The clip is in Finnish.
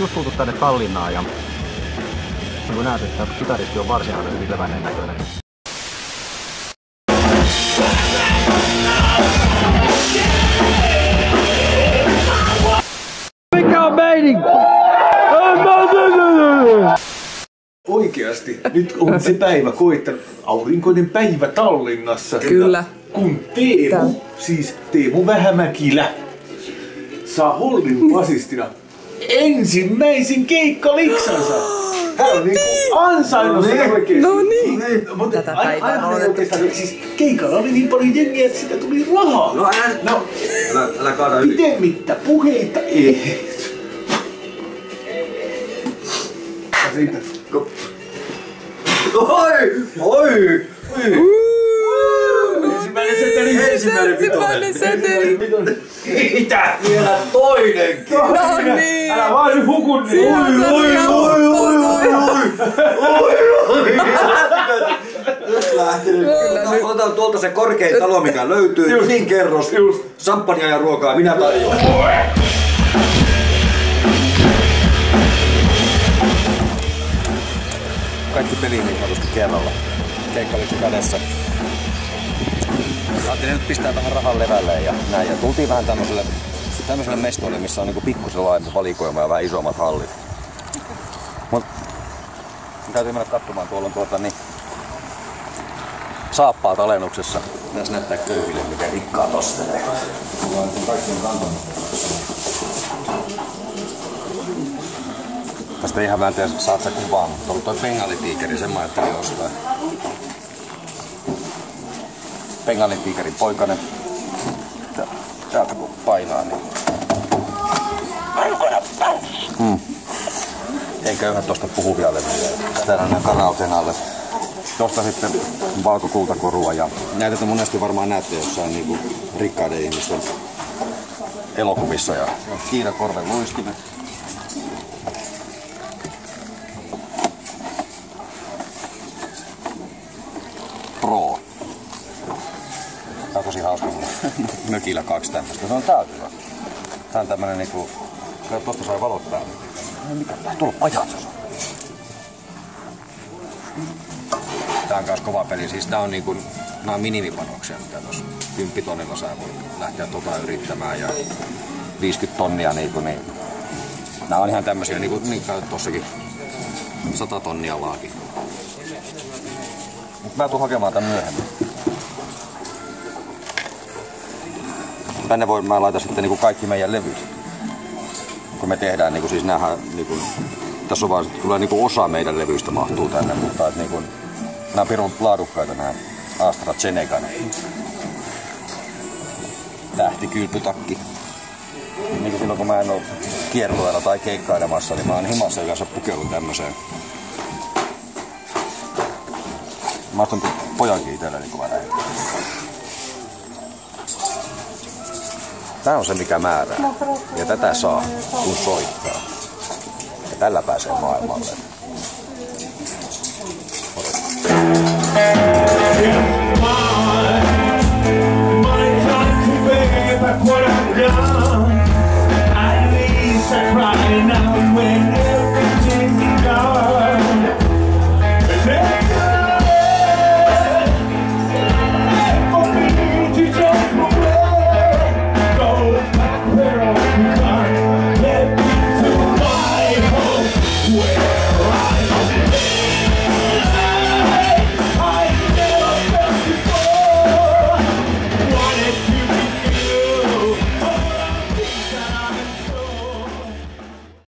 just tultu tänne Tallinnaan ja niin kuin näet, että kitaristi on varsinainen hyvin levänneen näköinen. Mikä on meininki? Oikeasti, nyt on se päivä koittanut, aurinkoinen päivä Tallinnassa. Kyllä. Kun Teemu, siis Teemu Vähämäkilä, saa Hollin basistina ensimmäisen keikkaliksansa. Hän on niinku ansainnut sen oikeesti. No niin. Tätä päivää oikeastaan, siis keikalla oli niin paljon jengiä, että sitä tuli rahaa. Älä kaada yli. Pitemmittä puheita ei. Siitä. Oi! Ensimmäinen seteli. Mitä? Vielä toinenkin. No niin. Älä vaan nyt huku niin. Nyt lähtenyt. Otetaan tuolta se korkein talo, mikä löytyy. Niin kerros. Sampania ja ruokaa minä tarjoan. Kaikki peliin niin sanotusti kerralla. Keikkaliksi kädessä. Ajattelin nyt pistää vähän rahan levälle ja näin. Ja tultiin vähän tämmöiselle mestoille, missä on niinku pikkusen laajempi valikoima ja vähän isommat hallit. Mut täytyy mennä katsomaan, tuolla on saappaat alennuksessa. Tässä näyttää köyhille, miten rikkaat ostelee. Kaikki on kantanut. Tästä ihan mä en tiedä, saat sä kuvaan, mutta oli toi bengalitiikeri, sen mä ajattelin ostaa. Bengalitiikerin poikanen. Täältä kun painaa, niin... Ei köyhät tosta puhuvia levyjä. Täällä on nää kanauteen alle. Tosta sitten valkokultakorua ja näitä te monesti varmaan näette jossain niinku rikkaiden ihmisten elokuvissa ja kiinakorven luistimet. Pro. Tää on tosi hauska mulla. Mökillä 2 tämmöstä. Se on täytyvä. Tää on tämmönen niinku... Tosta sai valot päälle. Mikä? Tuolla pajatso. Tää on kans kova peli. Siis tää on niinku... Nää on minimipanoksia, mitä tossa 10 tonnilla sä voi lähteä yrittämään ja 50 tonnia niinku niin... Nää on ihan tämmösiä niinku niin tossakin 100 tonnia laakin. Mä tuun hakemaan tän myöhemmin. Tänne mä laitan sitten niinku kaikki meidän levyt. Kun me tehdään niinku siis näähän niinku tässä on vaan tulee niinku osa meidän levyistä mahtuu tänne, mutta et niinku nää on pirun laadukkaita nää AstraZenecan tähtikylpytakki. Niinku silloin kun mä en oo kiertueella tai keikkailemassa, niin mä oon himassa yleensä pukeudun tämmöseen. Mä ostan pojankin itselleni kun mä lähdin. Tää on se mikä määrää. Ja tätä saa kun soittaa. Ja tällä pääsee maailmalle.